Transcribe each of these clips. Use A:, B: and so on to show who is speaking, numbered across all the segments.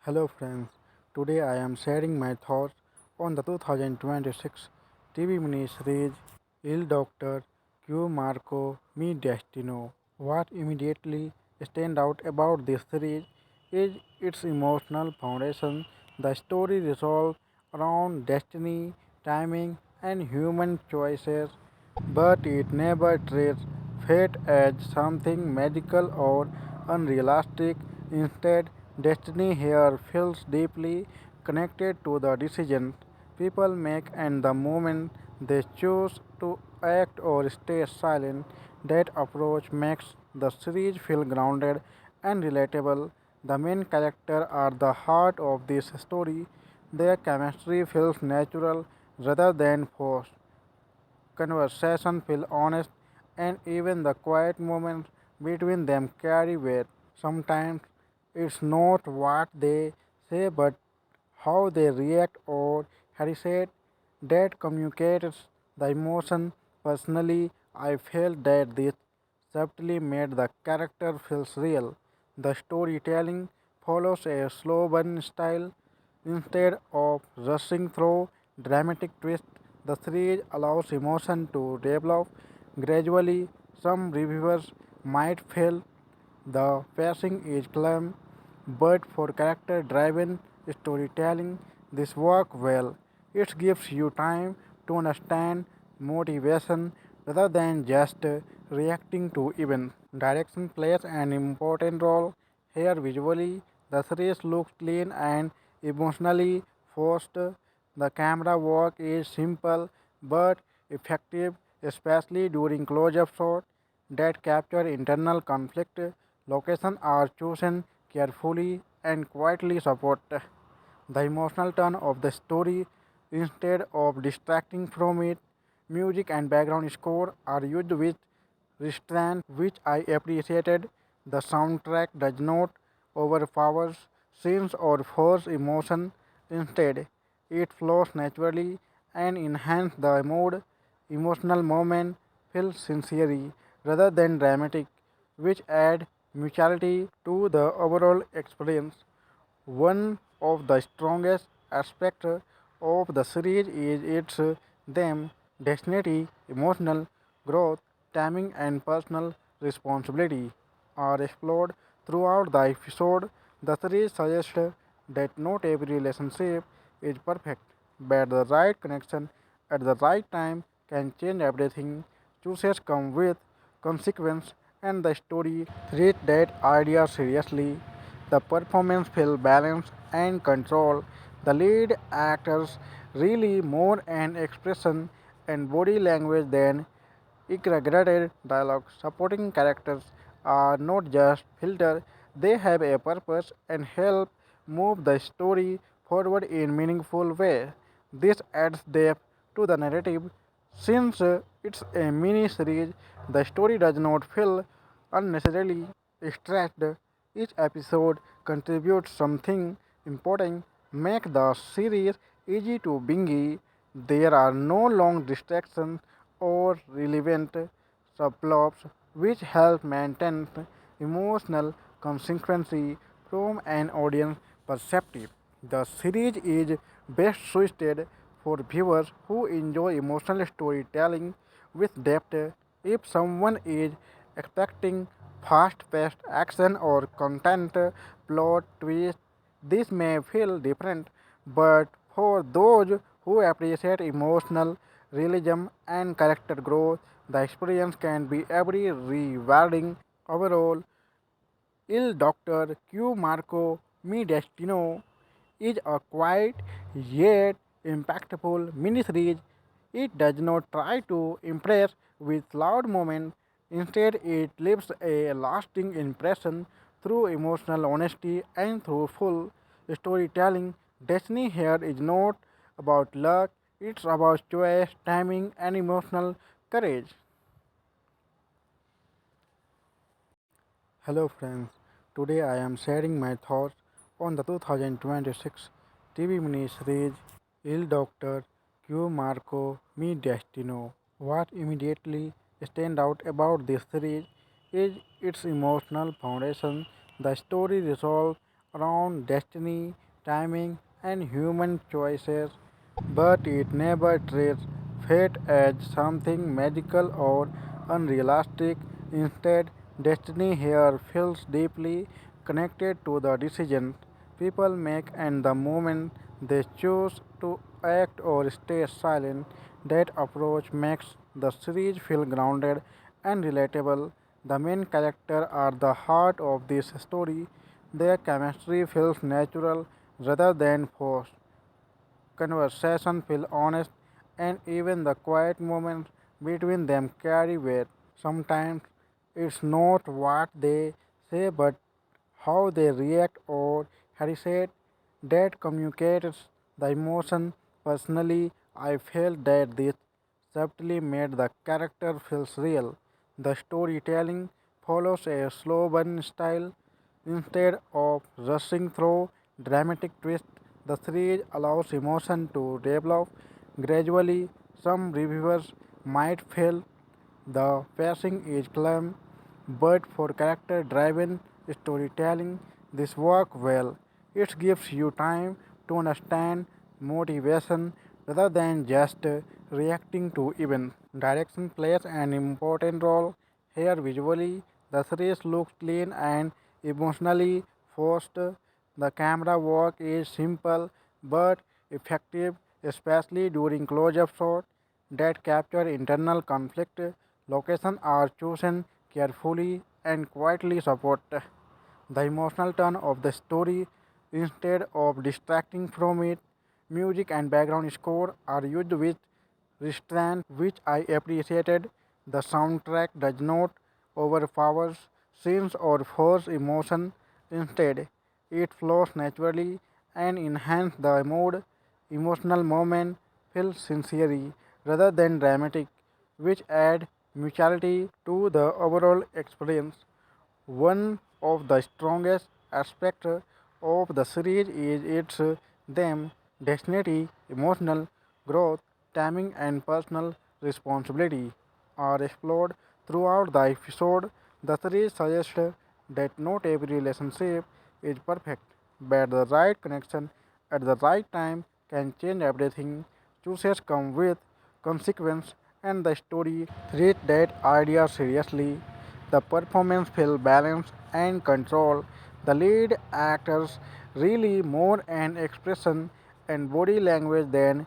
A: Hello friends, today I am sharing my thoughts on the 2026 TV miniseries Il Doctor Q Marco Mi Destino. What immediately stand out about this series is its emotional foundation. The story revolves around destiny, timing, and human choices, but it never treats fate as something magical or unrealistic. Instead, destiny here feels deeply connected to the decisions people make and the moment they choose to act or stay silent. That approach makes the series feel grounded and relatable. The main characters are the heart of this story. Their chemistry feels natural rather than forced. Conversation feel honest, and even the quiet moments between them carry weight. Sometimes it's not what they say but how they react or hesitate that communicates the emotion. Personally, I felt that this subtly made the character feels real. The storytelling follows a slow burn style instead of rushing through dramatic twists. The series allows emotion to develop gradually. Some reviewers might feel the pacing is calm, but for character driven storytelling, this works well. It gives you time to understand motivation rather than just reacting to events. Direction plays an important role here visually. The series looks clean and emotionally forced. The camera work is simple but effective, especially during close-up shots that capture internal conflict. Locations are chosen carefully and quietly support the emotional turn of the story instead of distracting from it. Music and background score are used with restraint, which I appreciated. The soundtrack does not overpower scenes or force emotion. Instead, it flows naturally and enhances the mood. Emotional moment feel sincere rather than dramatic, which add mutuality to the overall experience. One of the strongest aspects of the series is its theme, destiny, emotional growth, timing, and personal responsibility are explored throughout the episode. The series suggests that not every relationship is perfect, but the right connection at the right time can change everything. Choices come with consequence, and the story treats that idea seriously. The performance feels balanced and controlled. The lead actors really more an expression and body language than exaggerated dialogue. Supporting characters are not just filter; they have a purpose and help move the story forward in meaningful way. This adds depth to the narrative. Since it's a mini series, the story does not feel unnecessarily stretched. Each episode contributes something important, make the series easy to binge. There are no long distractions or relevant subplots which help maintain emotional consistency from an audience perspective. The series is best suited for viewers who enjoy emotional storytelling with depth. If someone is expecting fast-paced action or content plot twist, this may feel different, but for those who appreciate emotional realism and character growth, the experience can be very rewarding. Overall, Il Doctor Q Marco Mi Destino is a quiet yet impactful miniseries. It does not try to impress with loud moments. Instead, it leaves a lasting impression through emotional honesty and through full storytelling. Destiny here is not about luck, it's about choice, timing, and emotional courage. Hello friends, today I am sharing my thoughts on the 2026 TV miniseries Il Doctor Q Marco Mi Destino. What immediately stands out about this series is its emotional foundation. The story revolves around destiny, timing, and human choices, but it never treats fate as something magical or unrealistic. Instead, destiny here feels deeply connected to the decisions people make and the moment they choose to act or stay silent. That approach makes the series feel grounded and relatable. The main characters are the heart of this story. Their chemistry feels natural rather than forced. Conversation feel honest, and even the quiet moments between them carry weight. Sometimes it's not what they say, but how they react or hesitate that communicates the emotion. Personally, I felt that this subtly made the character feels real. The storytelling follows a slow burn style instead of rushing through dramatic twists. The series allows emotion to develop gradually. Some reviewers might feel the pacing is calm, but for character driven storytelling, this works well. It gives you time to understand motivation rather than just reacting to events. Direction plays an important role here visually. The series looks clean and emotionally forced. The camera work is simple but effective, especially during close-up shots that capture internal conflict. Locations are chosen carefully and quietly support the emotional turn of the story instead of distracting from it. Music and background score are used with restraint, which I appreciated. The soundtrack does not overpower scenes or force emotion. Instead, it flows naturally and enhances the mood. Emotional moment feel sincere rather than dramatic, which add mutuality to the overall experience. One of the strongest aspects of the series is its theme, destiny, emotional growth, timing, and personal responsibility are explored throughout the episode. The series suggests that not every relationship is perfect, but the right connection at the right time can change everything. Choices come with consequence, and the story treats that idea seriously. The performance feels balanced and controlled. The lead actors really more an expression and body language than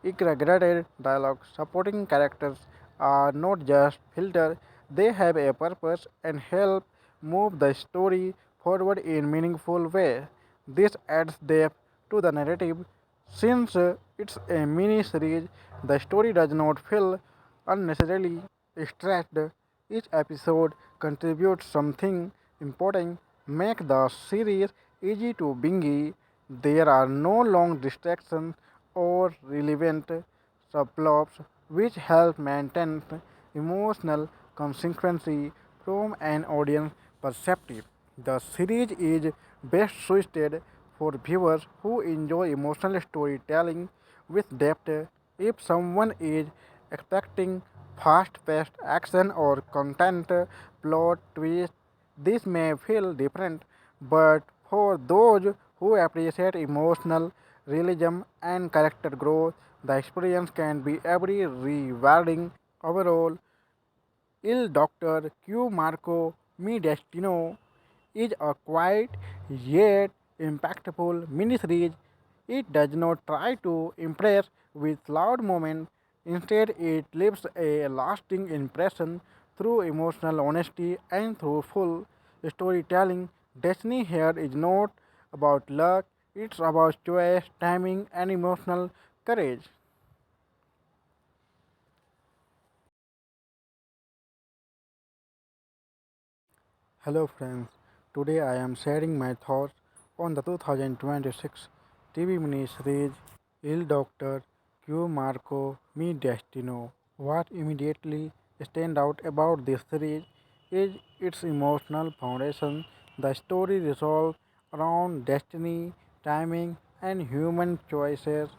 A: exaggerated dialogue. Supporting characters are not just filter; they have a purpose and help move the story forward in meaningful way. This adds depth to the narrative. Since it's a mini series, the story does not feel unnecessarily stretched. Each episode contributes something important, make the series easy to binge. There are no long distractions or relevant subplots which help maintain emotional consistency from an audience perspective. The series is best suited for viewers who enjoy emotional storytelling with depth. If someone is expecting fast-paced action or content plot twist, this may feel different, but for those who appreciate emotional realism and character growth, the experience can be very rewarding. Overall, Il Doctor Q Marco Mi Destino is a quiet yet impactful miniseries. It does not try to impress with loud moments. Instead, it leaves a lasting impression through emotional honesty and through full storytelling. Destiny here is not about luck, it's about choice, timing, and emotional courage. Hello friends, today I am sharing my thoughts on the 2026 TV miniseries Il Doctor Q Marco Mi Destino. What immediately stands out about this series is its emotional foundation. The story revolves around destiny, timing, and human choices,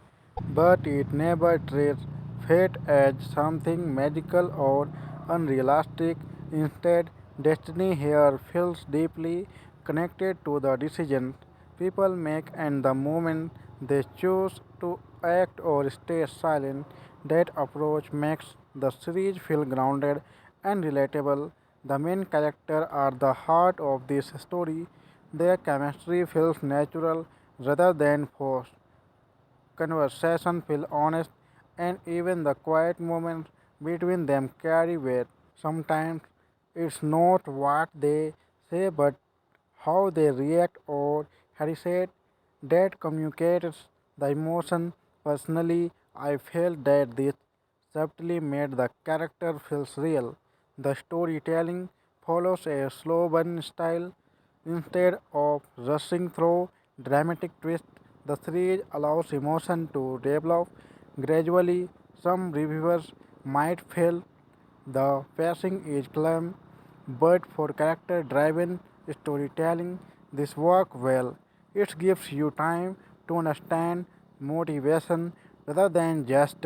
A: but it never treats fate as something magical or unrealistic. Instead, destiny here feels deeply connected to the decisions people make and the moment they choose to act or stay silent. That approach makes the series feel grounded and relatable. The main characters are the heart of this story. Their chemistry feels natural rather than forced. Conversation feel honest, and even the quiet moments between them carry weight. Sometimes it's not what they say but how they react or hesitate that communicates the emotion. Personally, I felt that this subtly made the character feels real. The storytelling follows a slow burn style instead of rushing through dramatic twists. The series allows emotion to develop gradually. Some reviewers might feel the pacing is calm, but for character driven storytelling, this works well. It gives you time to understand motivation rather than just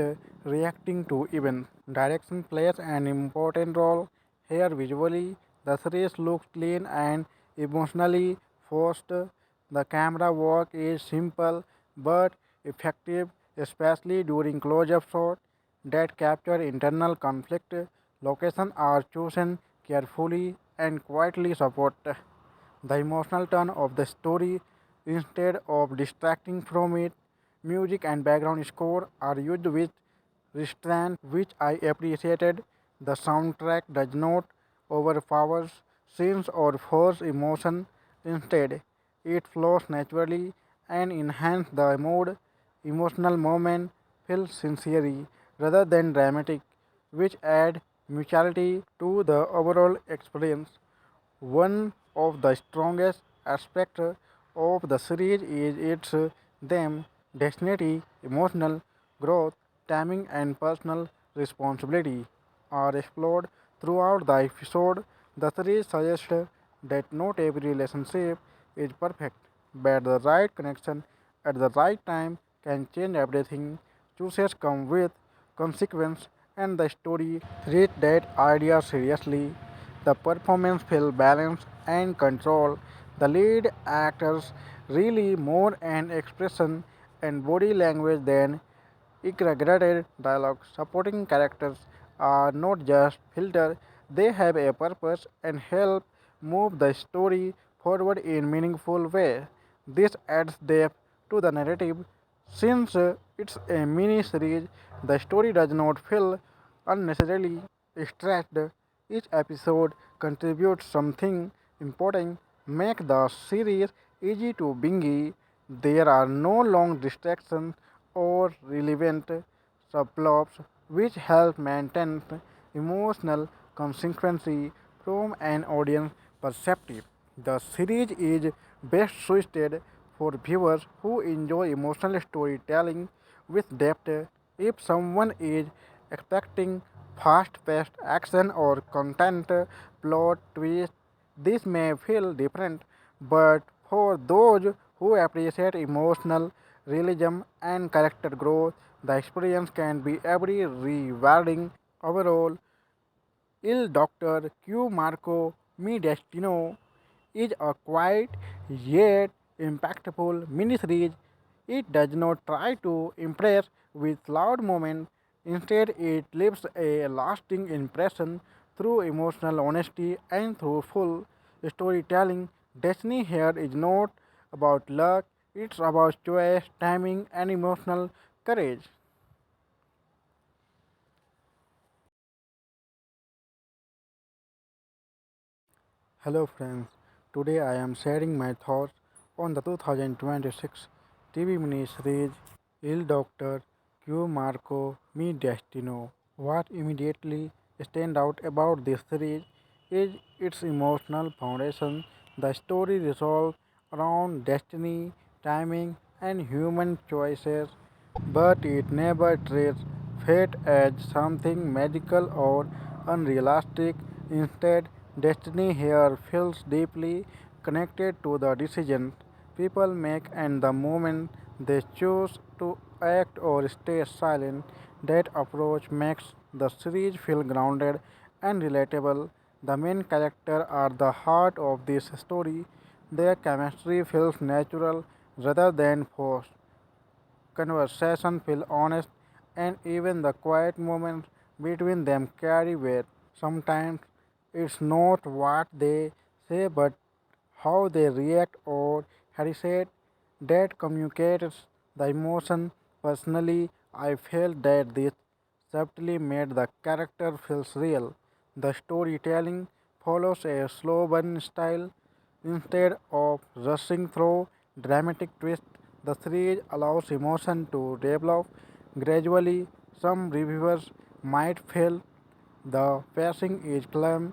A: reacting to events. Direction plays an important role here visually. The series looks clean and emotionally forced. The camera work is simple but effective, especially during close-up shots that capture internal conflict. Locations are chosen carefully and quietly support the emotional turn of the story instead of distracting from it. Music and background score are used with restraint, which I appreciated. The soundtrack does not overpower scenes or force emotion. Instead, it flows naturally and enhances the mood. Emotional moment feel sincere rather than dramatic, which add mutuality to the overall experience. One of the strongest aspects of the series is its theme, destiny, emotional growth, timing, and personal responsibility are explored throughout the episode. The series suggests that not every relationship is perfect, but the right connection at the right time can change everything. Choices come with consequence, and the story treats that idea seriously. The performance feels balanced and controlled. The lead actors really more an expression and body language than exaggerated dialogue. Supporting characters are not just filter; they have a purpose and help move the story forward in meaningful way. This adds depth to the narrative. Since it's a mini series, the story does not feel unnecessarily stretched. Each episode contributes something important, make the series easy to binge. There are no long distractions or relevant subplots which help maintain emotional consistency from an audience perspective. The series is best suited for viewers who enjoy emotional storytelling with depth. If someone is expecting fast-paced action or content plot twist, this may feel different, but for those who appreciate emotional realism and character growth, the experience can be very rewarding. Overall, Il Doctor Q Marco Mi Destino is a quiet yet impactful miniseries. It does not try to impress with loud moments. Instead, it leaves a lasting impression through emotional honesty and through full storytelling. Destiny here is not about luck, it's about choice, timing, and emotional courage. Hello friends, today I am sharing my thoughts on the 2026 TV miniseries Il Doctor Q Marco Mi Destino. What immediately stand out about this series is its emotional foundation. The story revolves around destiny, timing, and human choices, but it never treats fate as something magical or unrealistic. Instead, destiny here feels deeply connected to the decisions people make and the moment they choose to act or stay silent. That approach makes the series feel grounded and relatable. The main characters are the heart of this story. Their chemistry feels natural rather than forced. Conversation feel honest, and even the quiet moments between them carry weight. Sometimes it's not what they say but how they react or hesitate that communicates the emotion. Personally, I felt that this subtly made the character feels real. The storytelling follows a slow burn style instead of rushing through dramatic twists. The series allows emotion to develop gradually. Some reviewers might feel the pacing is calm,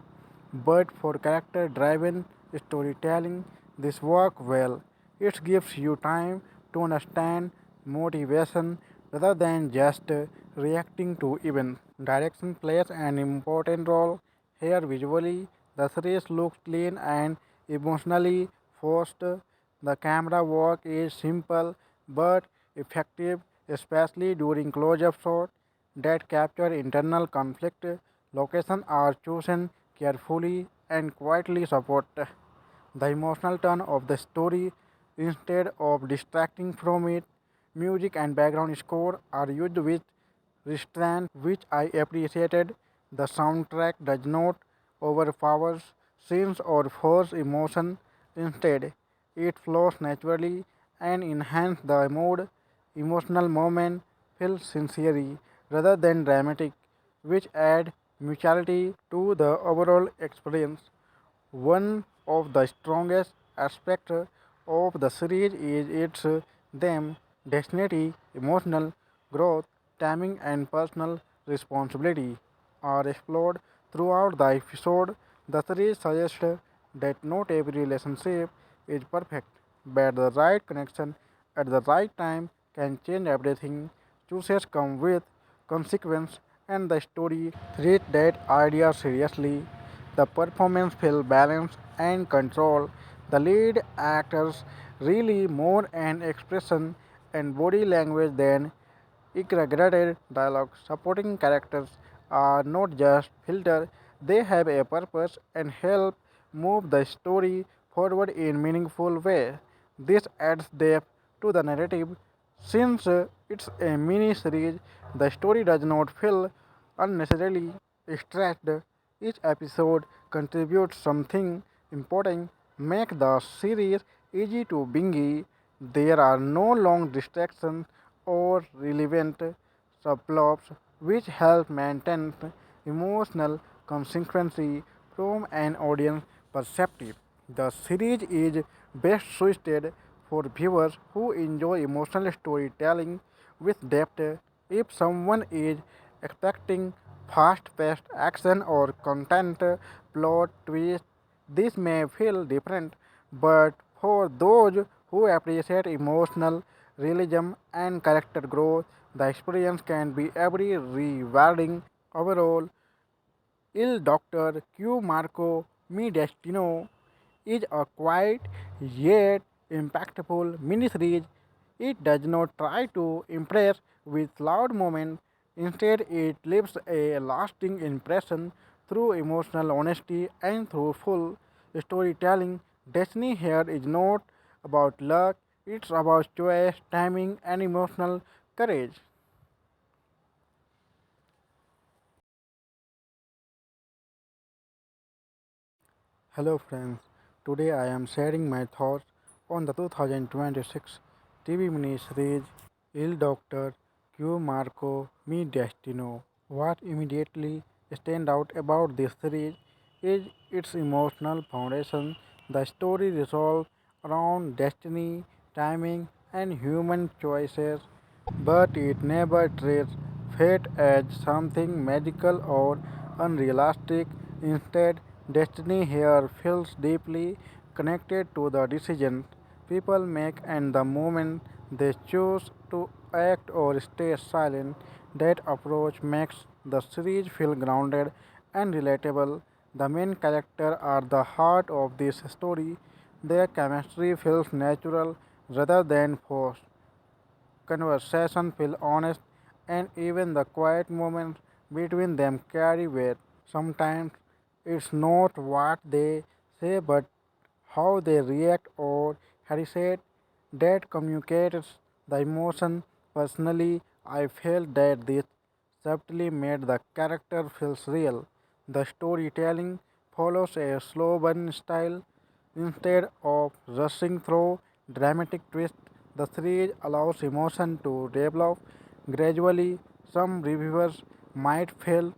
A: but for character driven storytelling, this works well. It gives you time to understand motivation rather than just reacting to events. Direction plays an important role here visually. The series looks clean and emotionally forced. The camera work is simple but effective, especially during close-up shots that capture internal conflict. Locations are chosen carefully and quietly support the emotional turn of the story instead of distracting from it. Music and background score are used with restraint, which I appreciated. The soundtrack does not overpower scenes or force emotion. Instead, it flows naturally and enhances the mood. emotional moments feel sincere rather than dramatic, which add mutuality to the overall experience. One of the strongest aspects of the series is its theme, destiny, emotional growth, timing, and personal responsibility are explored throughout the episode. The series suggests that not every relationship is perfect, but the right connection at the right time can change everything. Choices come with consequence, and the story treats that idea seriously. The performance feels balanced and controlled. The lead actors really more an expression and body language than exaggerated dialogue. Supporting characters are not just filter, they have a purpose and help move the story forward in meaningful way. This adds depth to the narrative. Since it's a mini series, the story does not feel unnecessarily stretched. Each episode contributes something important, make the series easy to binge. There are no long distractions or relevant subplots which help maintain emotional consistency from an audience perspective. The series is best suited for viewers who enjoy emotional storytelling with depth. If someone is expecting fast-paced action or content plot twist, this may feel different, but for those who appreciate emotional realism and character growth, the experience can be very rewarding. Overall, Il Doctor Q Marco Mi Destino is a quiet yet impactful miniseries. It does not try to impress with loud moments. Instead, it leaves a lasting impression through emotional honesty and through full storytelling. Destiny here is not about luck, it's about choice, timing, and emotional courage. Hello friends, today I am sharing my thoughts on the 2026 TV miniseries Il Doctor Q Marco Mi Destino. What immediately stand out about this series is its emotional foundation. The story revolves around destiny, timing, and human choices, but it never treats fate as something magical or unrealistic. Instead, destiny here feels deeply connected to the decisions people make and the moment they choose to act or stay silent. That approach makes the series feel grounded and relatable. The main characters are the heart of this story. Their chemistry feels natural rather than forced. Conversation feel honest, and even the quiet moments between them carry weight. Sometimes it's not what they say but how they react or hesitate that communicates the emotion. Personally, I felt that this subtly made the character feels real. The storytelling follows a slow burn style instead of rushing through dramatic twists. The series allows emotion to develop gradually. Some reviewers might feel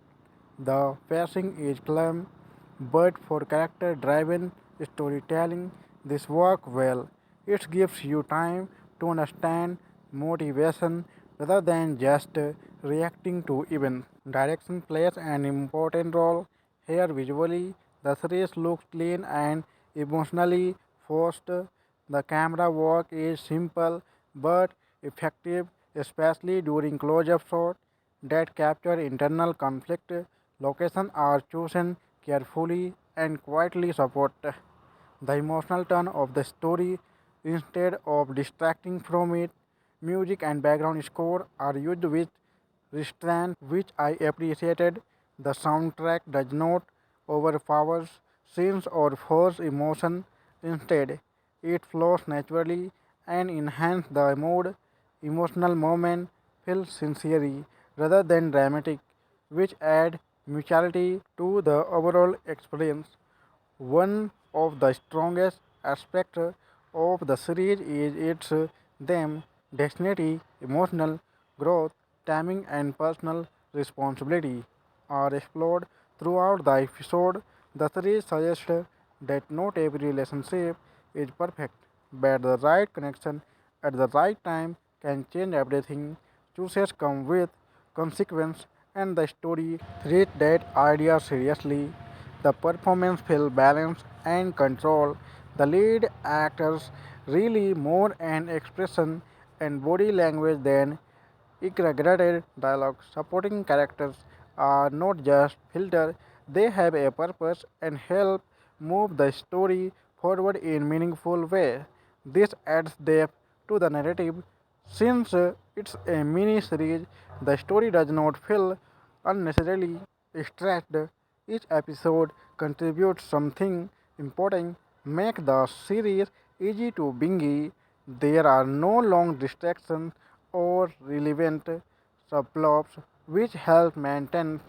A: the pacing is calm, but for character driven storytelling, this works well. It gives you time to understand motivation rather than just reacting to events. Direction plays an important role here visually. The series looks clean and emotionally forced. The camera work is simple but effective, especially during close-up shots that capture internal conflict. Locations are chosen carefully and quietly support the emotional turn of the story instead of distracting from it. Music and background score are used with restraint, which I appreciated. The soundtrack does not overpower scenes or force emotion. Instead, it flows naturally and enhances the mood. Emotional moment feel sincere rather than dramatic, which add mutuality to the overall experience. One of the strongest aspects of the series is its theme, destiny, emotional growth, timing, and personal responsibility are explored throughout the episode. The series suggests that not every relationship is perfect, but the right connection at the right time can change everything. Choices come with consequence, and the story treats that idea seriously. The performance feels balanced and controlled. The lead actors really more an expression and body language than exaggerated dialogue. Supporting characters are not just filter; they have a purpose and help move the story forward in meaningful way. This adds depth to the narrative. Since it's a mini series, the story does not feel unnecessarily stretched. Each episode contributes something important, make the series easy to binge. There are no long distractions or relevant subplots which help maintain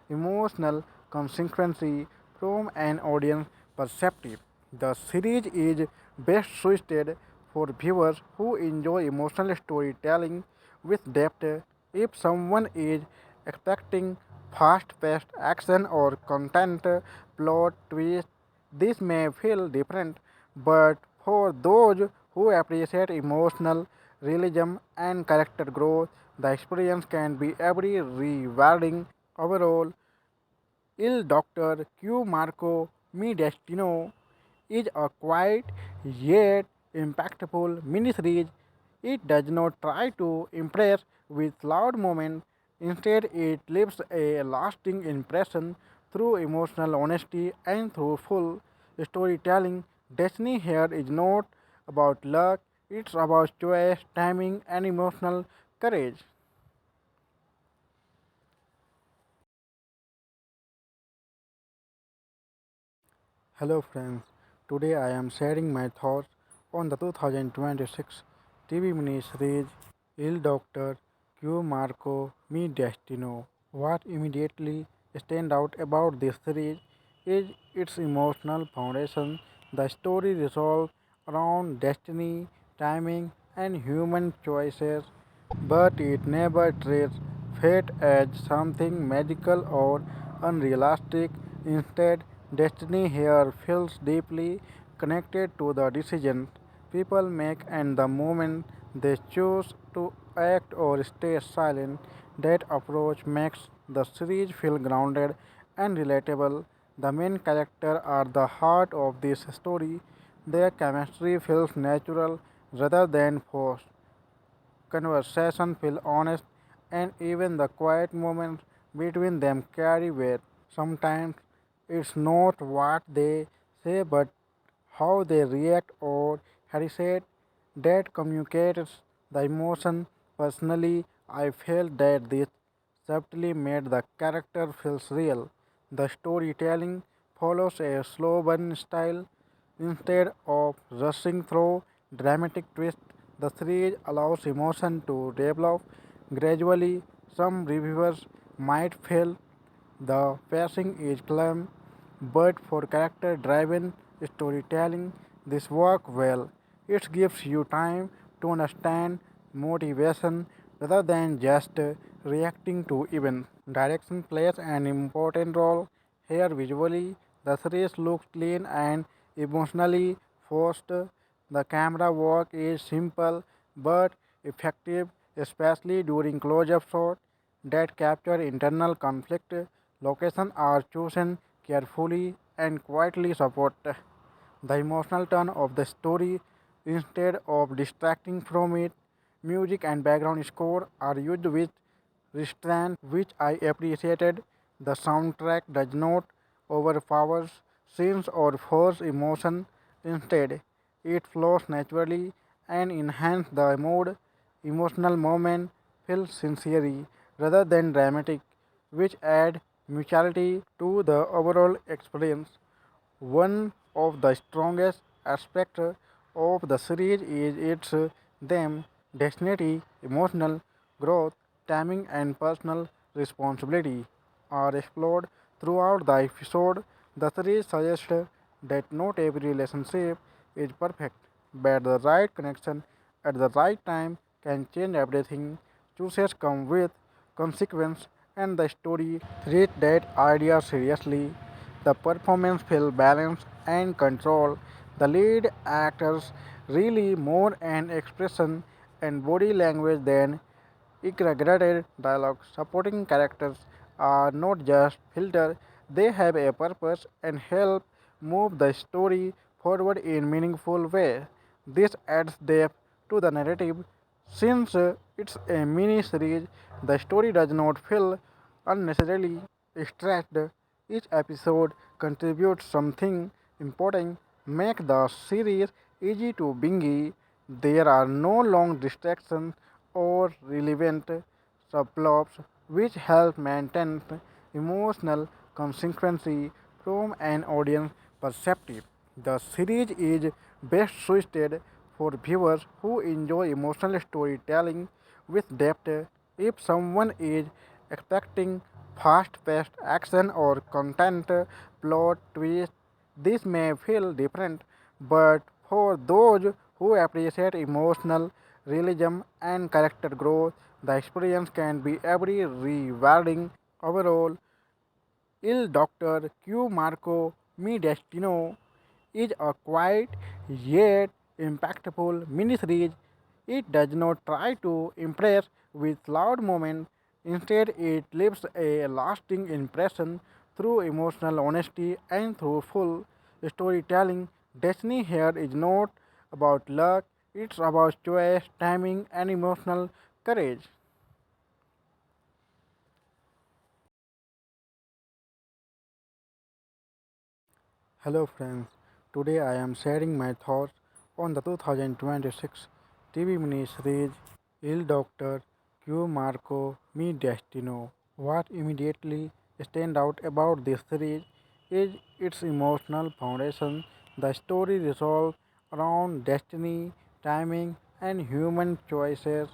A: emotional consistency from an audience perspective. The series is best suited for viewers who enjoy emotional storytelling with depth. If someone is expecting fast-paced action or content plot twist, this may feel different, but for those who appreciate emotional realism and character growth, the experience can be very rewarding. Overall, Il Doctor Q Marco Mi Destino is a quiet yet impactful miniseries. It does not try to impress with loud moments. Instead, it leaves a lasting impression through emotional honesty and through full storytelling. Destiny here is not about luck, it's about choice, timing, and emotional courage. Hello friends, today I am sharing my thoughts on the 2026 TV miniseries Il Doctor Q Marco Mi Destino. What immediately stand out about this series is its emotional foundation. The story revolves around destiny, timing, and human choices, but it never treats fate as something magical or unrealistic. Instead, destiny here feels deeply connected to the decisions people make and the moment they choose to act or stay silent. That approach makes the series feel grounded and relatable. The main characters are the heart of this story. Their chemistry feels natural rather than forced. Conversation feel honest, and even the quiet moments between them carry weight. Sometimes it's not what they say, but how they react or hesitate that communicates the emotion. Personally, I felt that this subtly made the character feels real. The storytelling follows a slow burn style instead of rushing through dramatic twists. The series allows emotion to develop gradually. Some reviewers might feel the pacing is calm, but for character driven storytelling, this works well. It gives you time to understand motivation rather than just reacting to events. Direction plays an important role here visually. The series looks clean and emotionally forced. The camera work is simple but effective, especially during close-up shots that capture internal conflict. Locations are chosen carefully and quietly support the emotional tone of the story instead of distracting from it. Music and background score are used with restraint, which I appreciated. The soundtrack does not overpower scenes or force emotion. Instead, it flows naturally and enhances the mood. Emotional moment feel sincere rather than dramatic, which add mutuality to the overall experience. One of the strongest aspects of the series is its theme, destiny, emotional growth, timing, and personal responsibility are explored throughout the episode. The series suggests that not every relationship is perfect, but the right connection at the right time can change everything. Choices come with consequence, and the story treat that idea seriously. The performance feel balanced and control. The lead actors really more an expression and body language than exaggerated dialogue. Supporting characters are not just filter, they have a purpose and help move the story forward in meaningful way. This adds depth to the narrative. Since it's a mini series, the story does not feel unnecessarily stretched. Each episode contributes something important, make the series easy to binge. There are no long distractions or relevant subplots which help maintain emotional consistency from an audience perspective. The series is best suited for viewers who enjoy emotional storytelling with depth. If someone is expecting fast-paced action or content plot twist, this may feel different, but for those who appreciate emotional realism and character growth, the experience can be very rewarding. Overall, Il Doctor Q Marco Mi Destino is a quiet yet impactful miniseries. It does not try to impress with loud moments. Instead, it leaves a lasting impression through emotional honesty and through full storytelling. Destiny here is not about luck, it's about choice, timing, and emotional courage. Hello friends, today I am sharing my thoughts on the 2026 TV miniseries Il Doctor Q Marco Mi Destino. What immediately stand out about this series is its emotional foundation. The story revolves around destiny, timing, and human choices,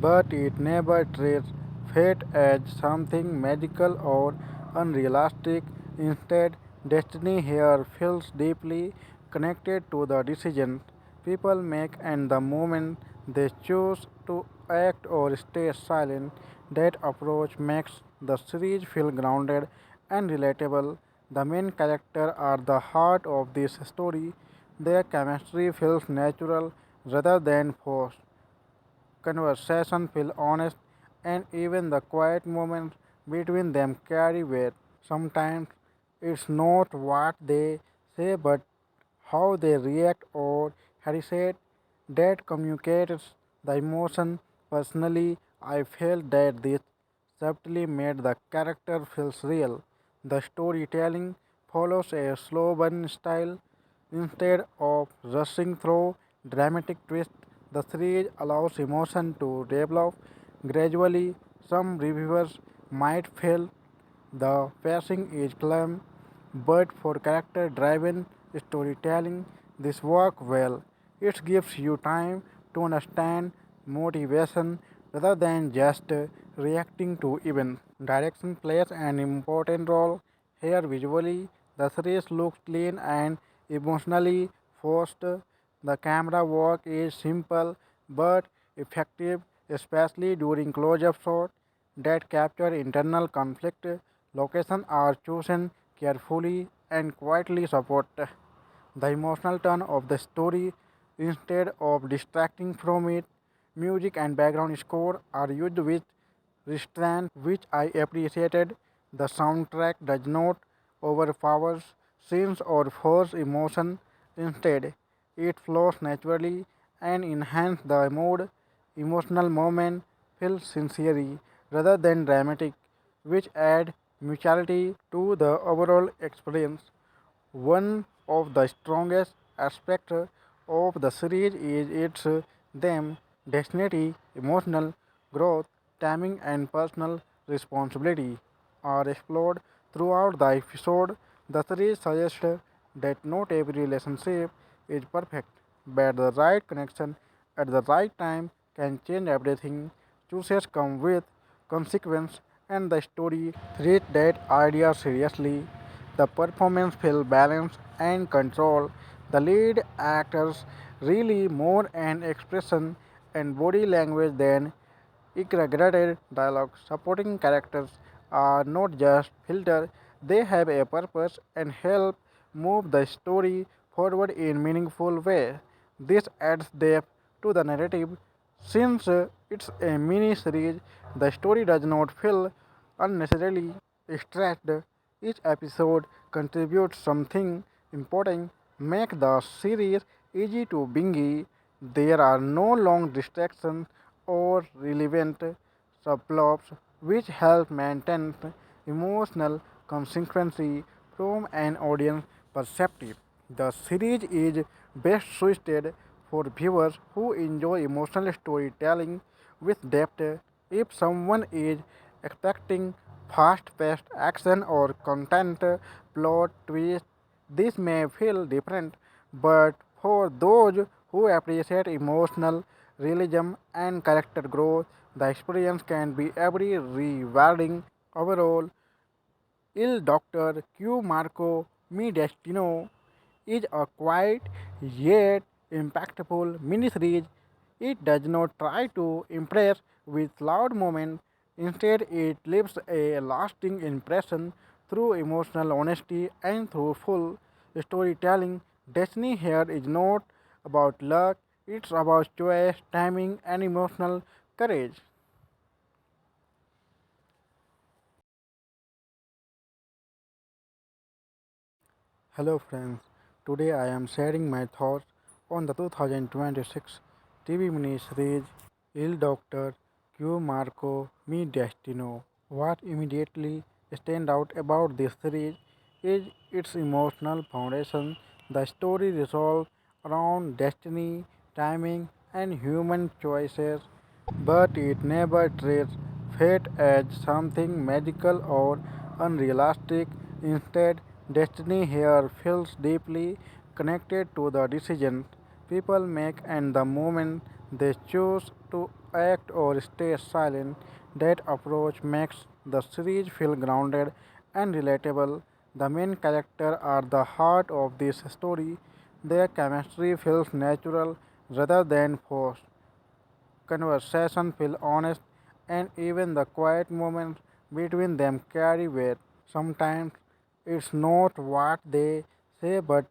A: but it never treats fate as something magical or unrealistic. Instead, destiny here feels deeply connected to the decisions people make and the moment they choose to act or stay silent. That approach makes the series feel grounded and relatable. The main characters are the heart of this story. Their chemistry feels natural rather than forced. Conversation feel honest, and even the quiet moments between them carry weight. Sometimes it's not what they say but how they react or hesitate that communicates the emotion. Personally, I felt that this subtly made the character feels real. The storytelling follows a slow burn style instead of rushing through dramatic twists. The series allows emotion to develop gradually. Some reviewers might feel the pacing is calm, but for character driven storytelling, this works well. It gives you time to understand motivation rather than just reacting to events. Direction plays an important role here visually. The series looks clean and emotionally forced. The camera work is simple but effective, especially during close-up shots that capture internal conflict. Locations are chosen carefully and quietly support the emotional turn of the story instead of distracting from it. Music and background score are used with restraint, which I appreciated. The soundtrack does not overpower scenes or force emotion. Instead, it flows naturally and enhances the mood. Emotional moment feel sincere rather than dramatic, which add mutuality to the overall experience. One of the strongest aspects of the series is its theme, destiny, emotional growth, timing, and personal responsibility are explored throughout the episode. The series suggests that not every relationship is perfect, but the right connection at the right time can change everything. Choices come with consequence, and the story treats that idea seriously. The performance feels balanced and controlled. The lead actors really more an expression and body language than exaggerated dialogue. Supporting characters are not just filter, they have a purpose and help move the story forward in meaningful way. This adds depth to the narrative. Since it's a mini series, the story does not feel unnecessarily stretched. Each episode contributes something important, make the series easy to binge. There are no long distractions or relevant subplots which help maintain emotional consistency from an audience perspective. The series is best suited for viewers who enjoy emotional storytelling with depth. If someone is expecting fast-paced action or content plot twist, this may feel different, but for those who appreciate emotional realism and character growth, the experience can be very rewarding. Overall, Il Doctor Q Marco Mi Destino is a quiet yet impactful miniseries. It does not try to impress with loud moments. Instead, it leaves a lasting impression through emotional honesty and through full storytelling. Destiny here is not about luck, it's about choice, timing, and emotional courage. Hello friends, today I am sharing my thoughts on the 2026 TV miniseries Il Doctor Q Marco Mi Destino. What immediately stand out about this series is its emotional foundation. The story revolves around destiny, timing, and human choices, but it never treats fate as something magical or unrealistic. Instead, destiny here feels deeply connected to the decisions people make and the moment they choose to act or stay silent. That approach makes the series feel grounded and relatable. The main characters are the heart of this story. Their chemistry feels natural rather than forced. Conversation feel honest, and even the quiet moments between them carry weight. Sometimes it's not what they say, but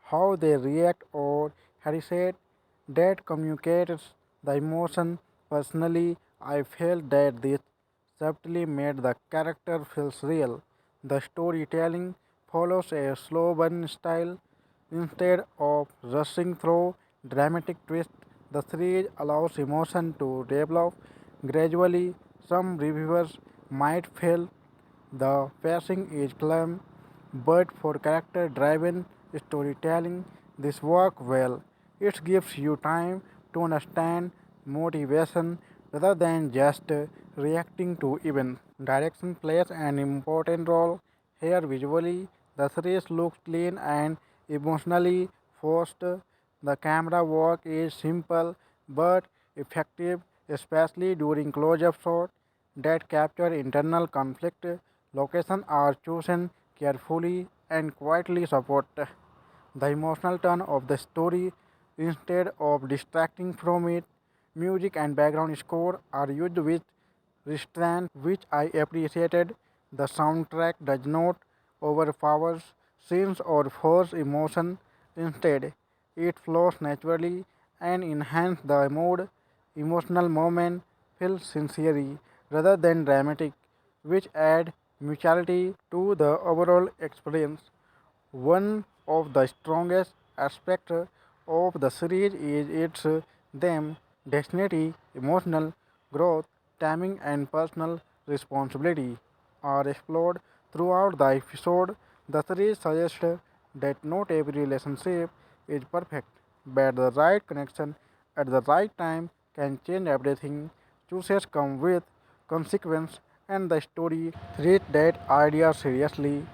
A: how they react or hesitate that communicates the emotion. Personally, I felt that this subtly made the character feels real. The storytelling follows a slow burn style instead of rushing through dramatic twists. The series allows emotion to develop gradually. Some reviewers might feel the pacing is calm, but for character driven storytelling, this works well. It gives you time to understand motivation rather than just reacting to events. Direction plays an important role here visually. The series looks clean and emotionally forced. The camera work is simple but effective, especially during close-up shots that capture internal conflict. Locations are chosen carefully and quietly support the emotional tone of the story instead of distracting from it. Music and background score are used with restraint, which I appreciated. The soundtrack does not overpower scenes or force emotion. Instead, it flows naturally and enhances the mood. Emotional moment feel sincere rather than dramatic, which add mutuality to the overall experience. One of the strongest aspects of the series is its theme, destiny, emotional growth, timing, and personal responsibility are explored throughout the episode. The series suggests that not every relationship is perfect, but the right connection at the right time can change everything. Choices come with consequence, and the story treats that idea seriously.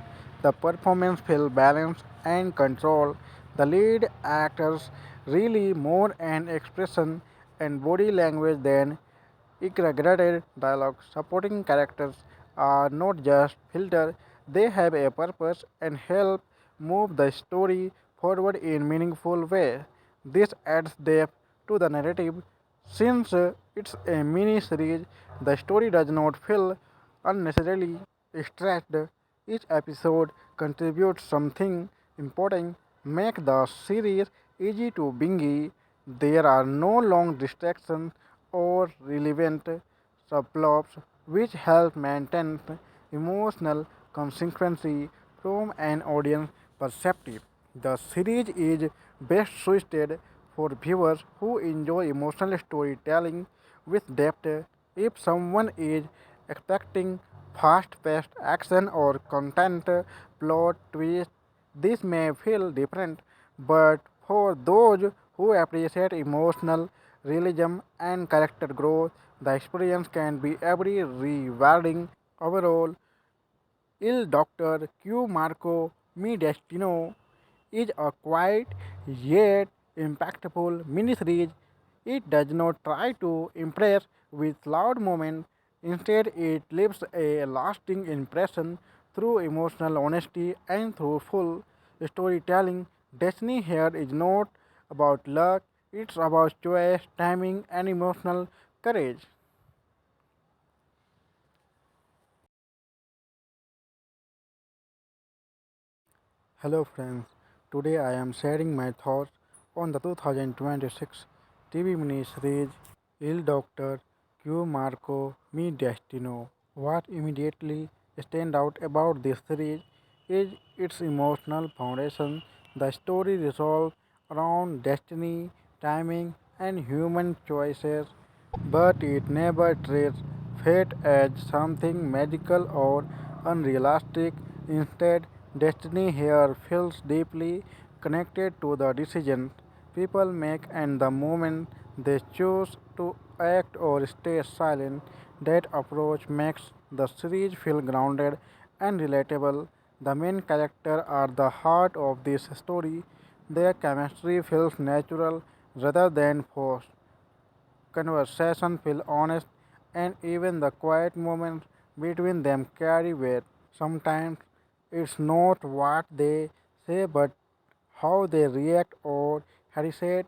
A: The performance feels balanced and controlled. The lead actors really more an expression and body language than exaggerated dialogue. Supporting characters are not just filter, they have a purpose and help move the story forward in meaningful way. This adds depth to the narrative. Since it's a mini series, the story does not feel unnecessarily stretched. Each episode contributes something important, make the series easy to binge. There are no long distractions or relevant subplots which help maintain emotional consistency from an audience perspective. The series is best suited for viewers who enjoy emotional storytelling with depth. If someone is expecting fast-paced action or content plot twist, this may feel different, but for those who appreciate emotional realism and character growth, the experience can be very rewarding. Overall, Il Doctor Q Marco Mi Destino is a quiet yet impactful miniseries. It does not try to impress with loud moments. Instead, it leaves a lasting impression through emotional honesty and through full storytelling. Destiny here is not about luck, it's about choice, timing, and emotional courage. Hello friends, today I am sharing my thoughts on the 2026 TV miniseries Il Doctor Q Marco Mi Destino. What immediately stands out about this series is its emotional foundation. The story revolves around destiny, timing, and human choices, but it never treats fate as something magical or unrealistic. Instead, destiny here feels deeply connected to the decisions people make and the moment they choose to act or stay silent. That approach makes the series feel grounded and relatable. The main characters are the heart of this story. Their chemistry feels natural rather than forced. Conversation feel honest, and even the quiet moments between them carry weight. Sometimes it's not what they say, but how they react or hesitate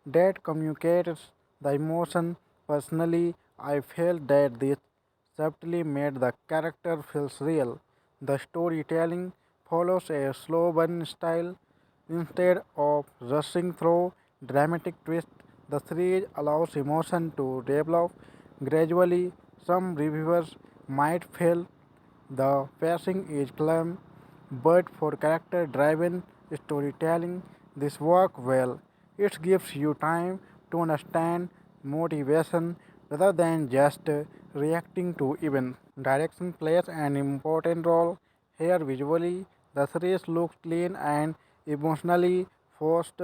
A: that communicates the emotion. Personally, I felt that this subtly made the character feels real. The storytelling follows a slow burn style instead of rushing through dramatic twists. The series allows emotion to develop gradually. Some reviewers might feel the pacing is calm, but for character driven storytelling, this works well. It gives you time to understand motivation rather than just reacting to events. Direction plays an important role here visually. The series looks clean and emotionally forced.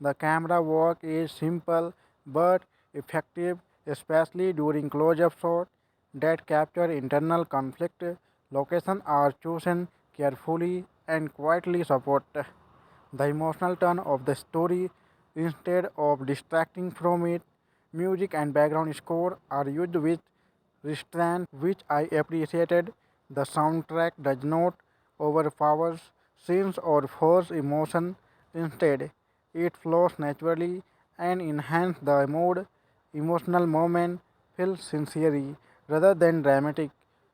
A: The camera work is simple but effective, especially during close-up shots that capture internal conflict. Locations are chosen carefully and quietly support the emotional turn of the story instead of distracting from it. Music and background score are used with restraint, which I appreciated. The soundtrack does not overpower scenes or force emotion. Instead, it flows naturally and enhances the mood. Emotional moment feel sincere rather than dramatic,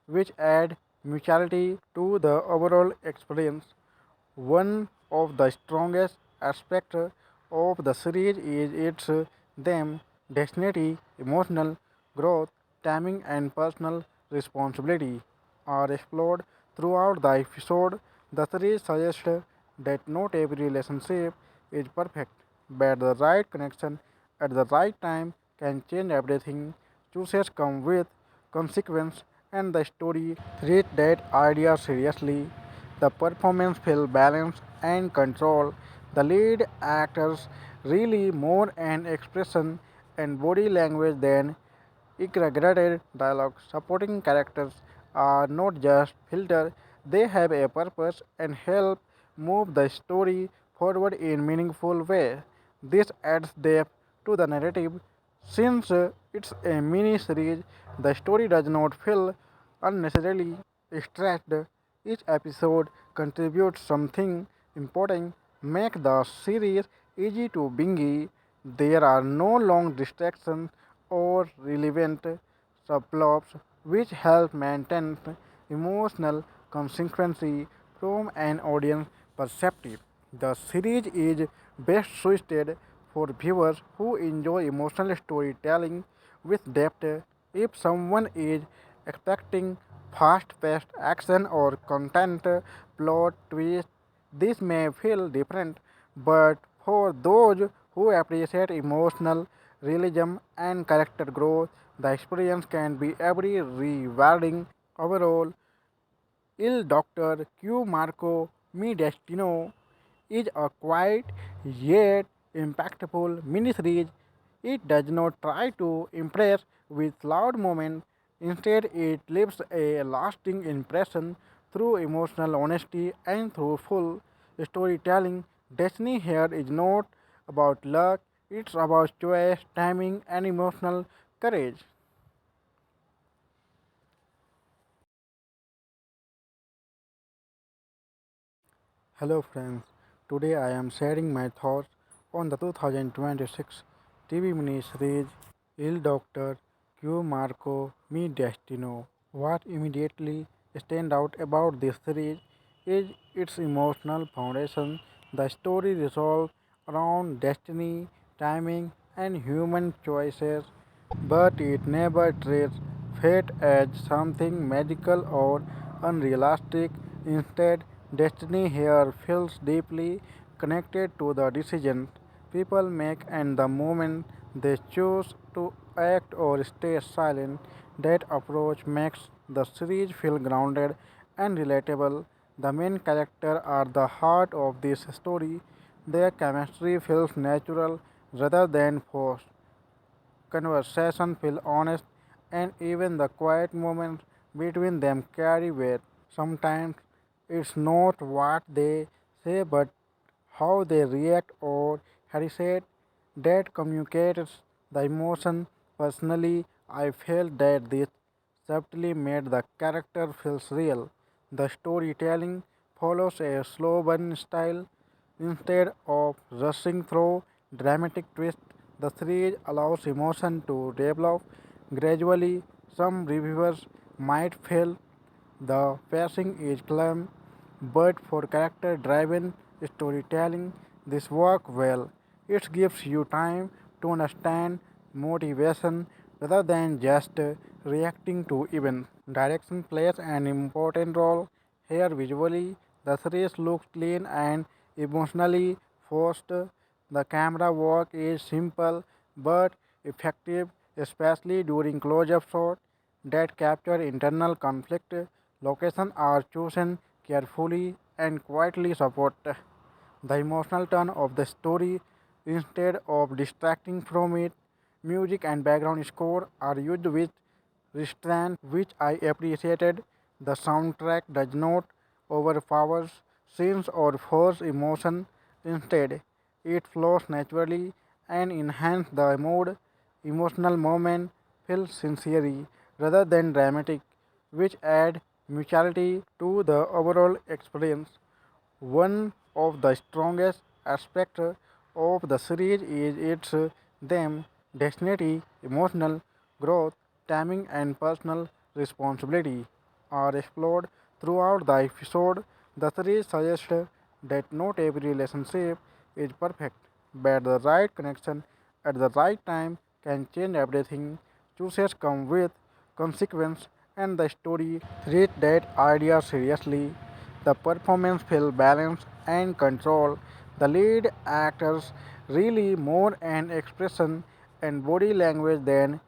A: which add mutuality to the overall experience. One of the strongest aspects of the series is its theme, destiny, emotional growth, timing, and personal responsibility are explored throughout the episode. The series suggests that not every relationship is perfect, but the right connection at the right time can change everything. Choices come with consequence, and the story treats that idea seriously. The performance feels balanced and controlled. The lead actors really more an expression and body language than exaggerated dialogue. Supporting characters are not just filter; they have a purpose and help move the story forward in meaningful way. This adds depth to the narrative. Since it's a mini series, the story does not feel unnecessarily stretched. Each episode contributes something important, make the series easy to binge. There are no long distractions or relevant subplots which help maintain emotional consistency from an audience perspective. The series is best suited for viewers who enjoy emotional storytelling with depth. If someone is expecting fast-paced action or content plot twist, this may feel different, but for those who appreciate emotional realism and character growth, the experience can be very rewarding. Overall, Il Doctor Q Marco Mi Destino is a quiet yet impactful miniseries. It does not try to impress with loud moments. Instead, it leaves a lasting impression through emotional honesty and through full storytelling. Destiny here is not about luck, it's about choice, timing, and emotional courage. Hello friends, today I am sharing my thoughts on the 2026 TV miniseries Il Doctor Q Marco Mi Destino. What immediately stand out about this series is its emotional foundation. The story revolves around destiny, timing, and human choices, but it never treats fate as something magical or unrealistic. Instead, destiny here feels deeply connected to the decisions people make and the moment they choose to act or stay silent. That approach makes the series feel grounded and relatable. The main characters are the heart of this story. Their chemistry feels natural rather than forced. Conversation feel honest, and even the quiet moments between them carry weight. Sometimes it's not what they say but how they react or hesitate that communicates the emotion. Personally, I felt that this subtly made the character feels real. The storytelling follows a slow burn style instead of rushing through dramatic twists. The series allows emotion to develop gradually. Some reviewers might feel the pacing is calm, but for character driven storytelling, this works well. It gives you time to understand motivation rather than just reacting to events. Direction plays an important role here visually. The series looks clean and emotionally forced. The camera work is simple but effective, especially during close-up shots that capture internal conflict. Locations are chosen carefully and quietly support the emotional tone of the story instead of distracting from it. Music and background score are used with restraint, which I appreciated. The soundtrack does not overpower scenes or force emotion. Instead, it flows naturally and enhances the mood. Emotional moment feel sincere rather than dramatic, which add mutuality to the overall experience. One of the strongest aspects of the series is its theme, destiny, emotional growth, timing, and personal responsibility are explored throughout the episode. The series suggests that not every relationship is perfect, but the right connection at the right time can change everything. Choices come with consequence, and the story treats that idea seriously. The performance feels balanced and controlled. The lead actors really more an expression and body language than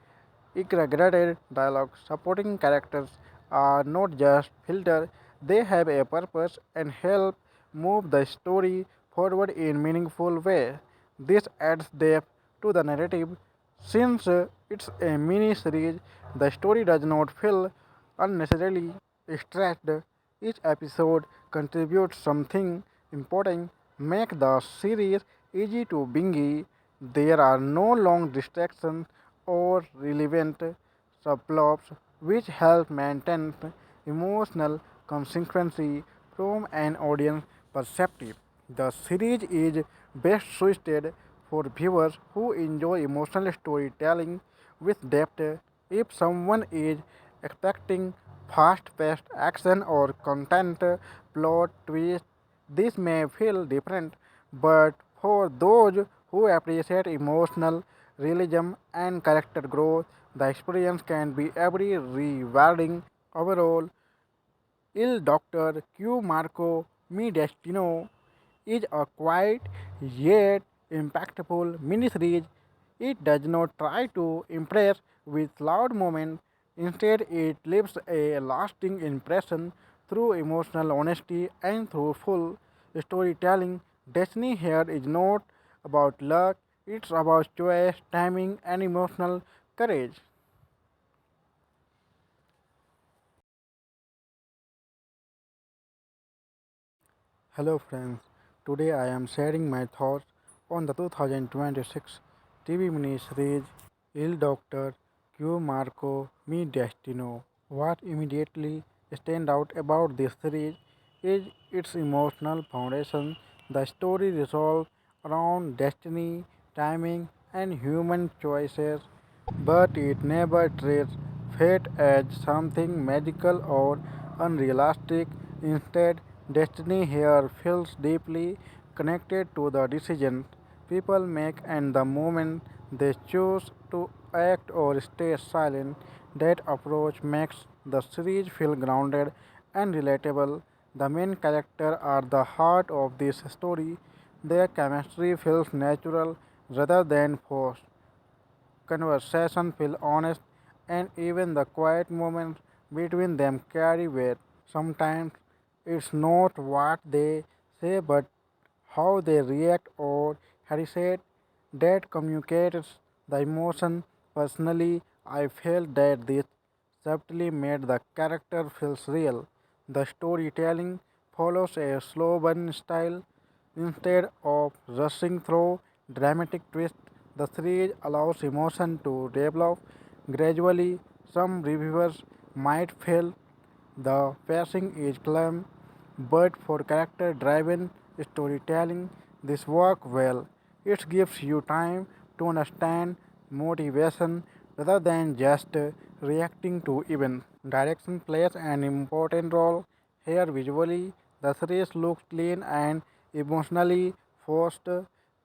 A: exaggerated dialogue. Supporting characters are not just filter, they have a purpose and help move the story forward in meaningful way. This adds depth to the narrative. Since it's a mini series, the story does not feel unnecessarily stretched. Each episode contributes something important, make the series easy to binge. There are no long distractions or relevant subplots which help maintain emotional consistency from an audience perspective. The series is best suited for viewers who enjoy emotional storytelling with depth. If someone is expecting fast-paced action or content plot twist, this may feel different, but for those who appreciate emotional realism and character growth, the experience can be very rewarding. Overall, Il Doctor Q Marco Mi Destino is a quiet yet impactful miniseries. It does not try to impress with loud moments. Instead, it leaves a lasting impression through emotional honesty and through full storytelling. Destiny here is not about luck, it's about choice, timing, and emotional courage. Hello friends, today I am sharing my thoughts on the 2026 TV miniseries Il Doctor Q Marco Mi Destino. What immediately stands out about this series is its emotional foundation. The story revolves around destiny, timing, and human choices, but it never treats fate as something magical or unrealistic. Instead, destiny here feels deeply connected to the decisions people make and the moment they choose to act or stay silent. That approach makes the series feel grounded and relatable. The main characters are the heart of this story. Their chemistry feels natural rather than forced. Conversation feel honest, and even the quiet moments between them carry weight. Sometimes it's not what they say, but how they react or hesitate that communicates the emotion. Personally, I felt that this subtly made the character feels real. The storytelling follows a slow burn style instead of rushing through dramatic twists. The series allows emotion to develop gradually. Some reviewers might feel the pacing is calm, but for character driven storytelling, this works well. It gives you time to understand motivation rather than just reacting to events. Direction plays an important role here visually. The series looks clean and emotionally forced.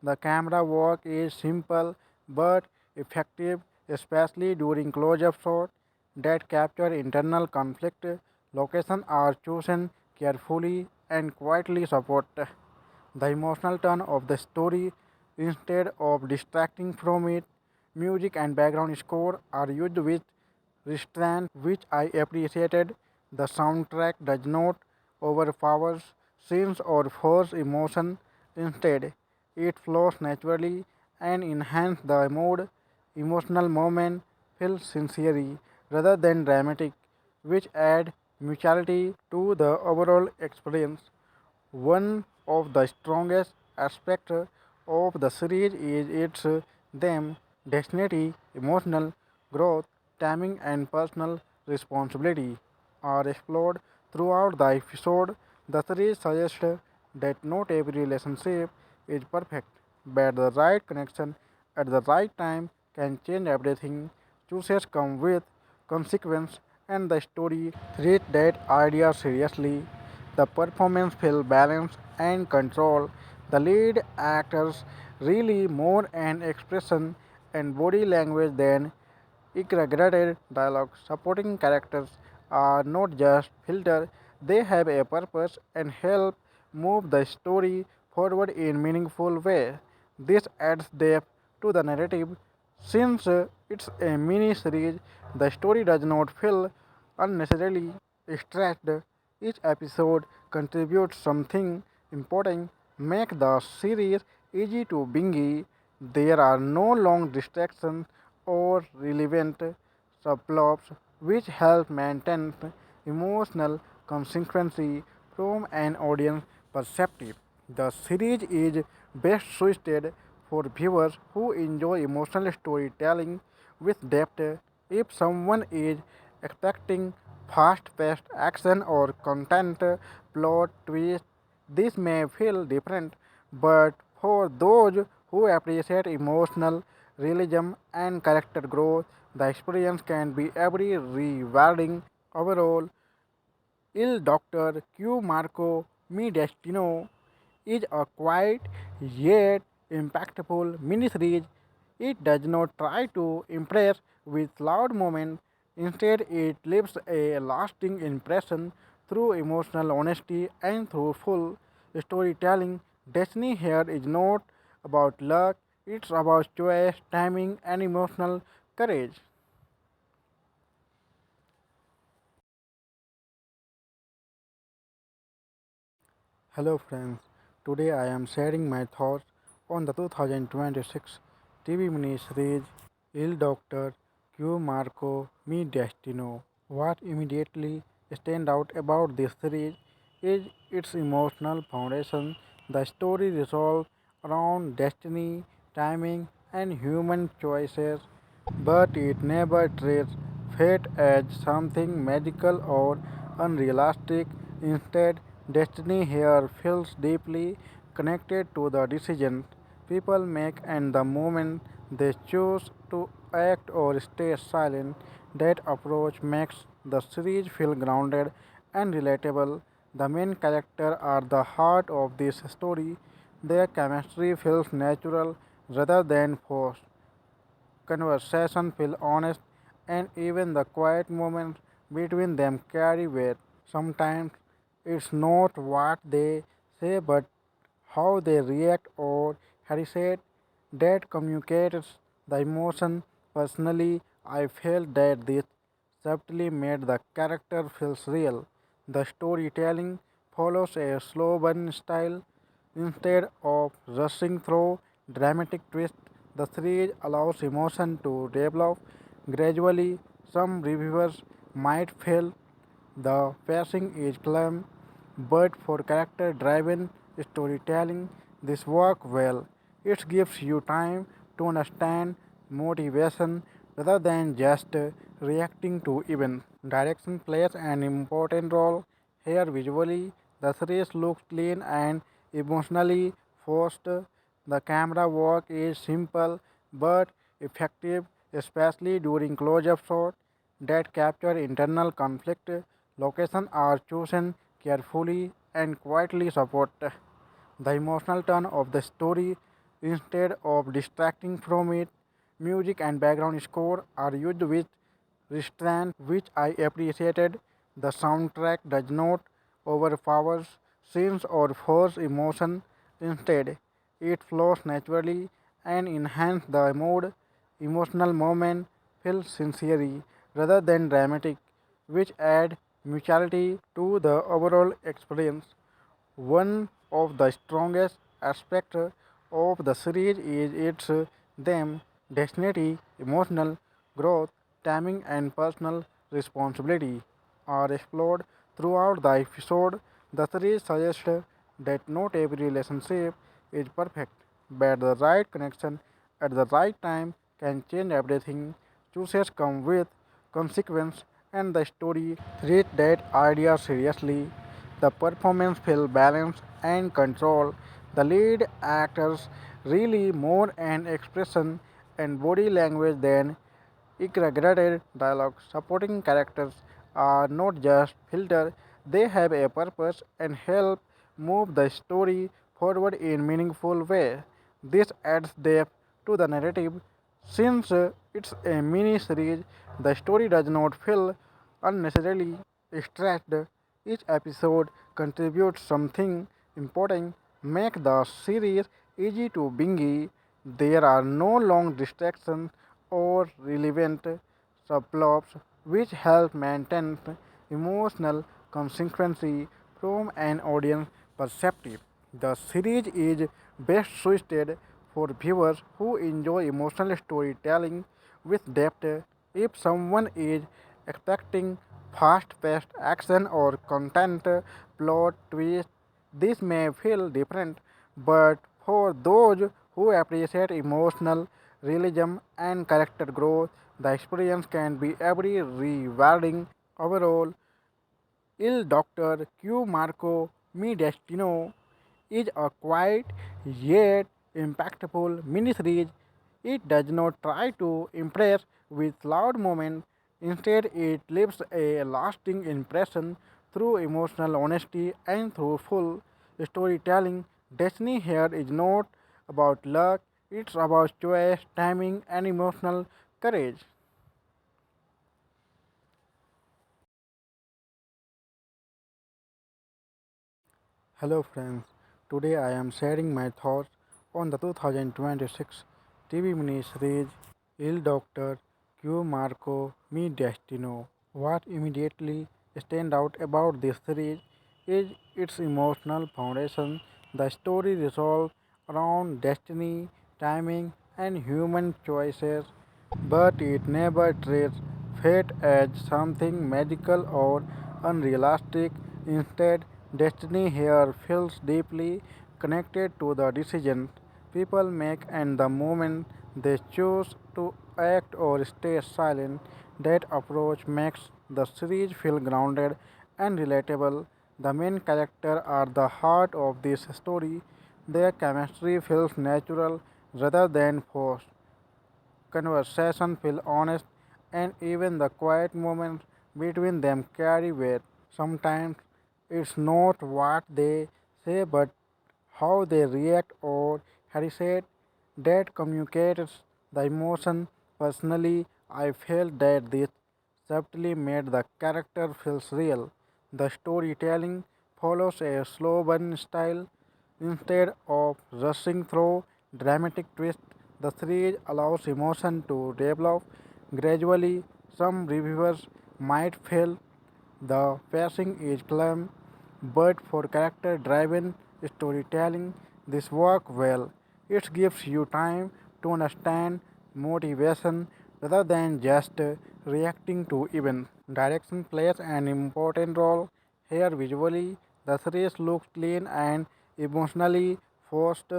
A: The camera work is simple but effective, especially during close-up shots that capture internal conflict. Locations are chosen carefully and quietly support the emotional turn of the story instead of distracting from it. Music and background score are used with restraint, which I appreciated. The soundtrack does not overpower scenes or force emotion. Instead, it flows naturally and enhances the mood. Emotional moment feel sincere rather than dramatic, which add mutuality to the overall experience. One of the strongest aspects of the series is its theme, destiny, emotional growth, timing, and personal responsibility are explored throughout the episode. The series suggests that not every relationship is perfect, but the right connection at the right time can change everything. Choices come with consequence, and the story treats that idea seriously. The performance feels balanced and controlled. The lead actors really more an expression and body language than exaggerated dialogue. Supporting characters are not just filter; they have a purpose and help move the story forward in meaningful way. This adds depth to the narrative. Since it's a mini series, the story does not feel unnecessarily stretched. Each episode contributes something important, make the series easy to binge. There are no long distractions or relevant subplots which help maintain emotional consistency from an audience perspective. The series is best suited for viewers who enjoy emotional storytelling with depth. If someone is expecting fast-paced action or content plot twist, this may feel different, but for those who appreciate emotional realism and character growth, The experience can be very rewarding. Overall, Il Doctor Q Marco Mi Destino is a quiet yet impactful miniseries. It does not try to impress with loud moments. Instead, it leaves a lasting impression through emotional honesty and through full storytelling. Destiny here is not about luck, it's about choice, timing, and emotional courage. Hello friends, today I am sharing my thoughts on the 2026 TV miniseries Il Doctor Q Marco Mi Destino. What immediately stand out about this series is its emotional foundation. The story revolves around destiny, timing, and human choices, but it never treats fate as something magical or unrealistic. Instead, destiny here feels deeply connected to the decisions people make and the moment they choose to act or stay silent. That approach makes the series feel grounded and relatable. The main characters are the heart of this story. Their chemistry feels natural rather than forced. Conversation feel honest, and even the quiet moments between them carry weight. Sometimes it's not what they say but how they react or hesitate that communicates the emotion. Personally, I felt that this subtly made the character feels real. The storytelling follows a slow burn style. Instead of rushing through dramatic twists, the series allows emotion to develop gradually. Some reviewers might feel the pacing is calm, but for character driven storytelling, this works well. It gives you time to understand motivation rather than just reacting to events. Direction plays an important role here visually. The series looks clean and emotionally forced. The camera work is simple but effective, especially during close-up shots that capture internal conflict. Locations are chosen carefully and quietly support the emotional turn of the story instead of distracting from it. Music and background score are used with restraint, which I appreciated. The soundtrack does not overpower scenes or force emotion. Instead, it flows naturally and enhances the mood. Emotional moment feel sincere rather than dramatic, which add mutuality to the overall experience. One of the strongest aspects of the series is its theme, destiny, emotional growth, timing, and personal responsibility are explored throughout the episode. The series suggests that not every relationship is perfect, but the right connection at the right time can change everything. Choices come with consequence, and the story treats that idea seriously. The performance feels balanced and controlled. The lead actors really more an expression and body language than exaggerated dialogue. Supporting characters are not just filter; they have a purpose and help move the story forward in meaningful way. This adds depth to the narrative. Since it's a mini series, the story does not feel unnecessarily stretched. Each episode contributes something important, make the series easy to binge. There are no long distractions or relevant subplots which help maintain emotional consistency from an audience perspective. The series is best suited for viewers who enjoy emotional storytelling with depth. If someone is expecting fast-paced action or content plot twist, this may feel different, but for those who appreciate emotional realism and character growth, the experience can be very rewarding. Overall, Il Doctor Q Marco Mi Destino is a quiet yet impactful miniseries. It does not try to impress with loud moments. Instead, it leaves a lasting impression through emotional honesty and through full storytelling. Destiny here is not about luck, it's about choice, timing, and emotional courage. Hello friends, today I am sharing my thoughts on the 2026 TV miniseries Il Doctor Q Marco Mi Destino. What immediately stands out about this series is its emotional foundation. The story revolves around destiny, timing, and human choices, but it never treats fate as something magical or unrealistic. Instead, destiny here feels deeply connected to the decisions people make and the moment they choose to act or stay silent. That approach makes the series feel grounded and relatable. The main characters are the heart of this story. Their chemistry feels natural rather than forced. Conversation feel honest, and even the quiet moments between them carry weight. Sometimes it's not what they say but how they react or hesitate that communicates the emotion. Personally, I felt that this subtly made the character feels real. The storytelling follows a slow burn style instead of rushing through dramatic twists. The series allows emotion to develop gradually. Some reviewers might feel the pacing is calm, but for character driven storytelling, this works well. It gives you time to understand motivation rather than just reacting to events. Direction plays an important role here visually. The series looks clean and emotionally forced.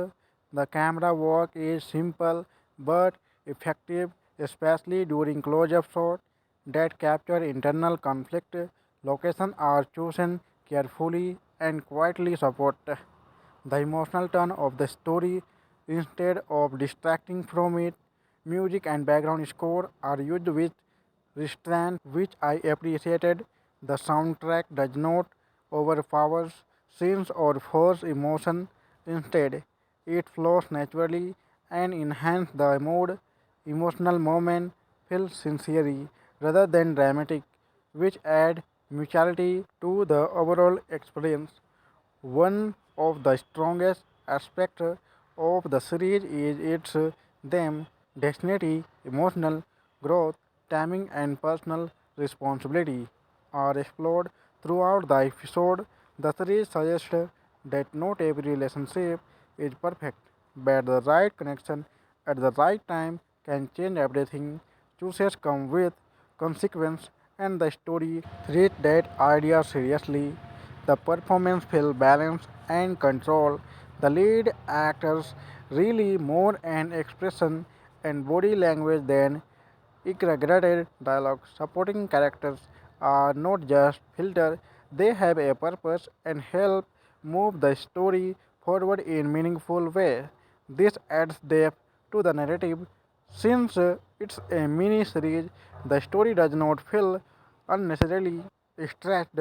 A: The camera work is simple but effective, especially during close-up shots that capture internal conflict. Locations are chosen carefully and quietly support the emotional tone of the story instead of distracting from it. Music and background score are used with restraint, which I appreciated. The soundtrack does not overpower scenes or force emotion. Instead, it flows naturally and enhances the mood. Emotional moment feel sincere rather than dramatic, which add mutuality to the overall experience. One of the strongest aspects of the series is its theme, destiny, emotional growth, timing, and personal responsibility are explored throughout the episode. The series suggests that not every relationship is perfect, but the right connection at the right time can change everything. Choices come with consequence, and the story treats that idea seriously. The performance feels balanced and controlled. The lead actors really more an expression and body language than exaggerated dialogue. Supporting characters are not just filter; they have a purpose and help move the story forward in meaningful way. This adds depth to the narrative. Since it's a mini series, the story does not feel unnecessarily stretched.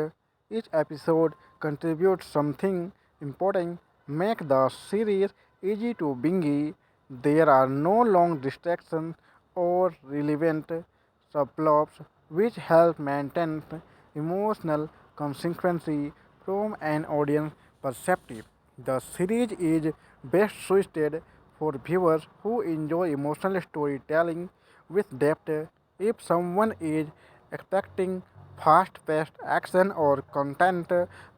A: Each episode contributes something important, make the series easy to binge. There are no long distractions or relevant subplots which help maintain emotional consistency from an audience perspective. The series is best suited for viewers who enjoy emotional storytelling with depth. If someone is expecting fast-paced action or content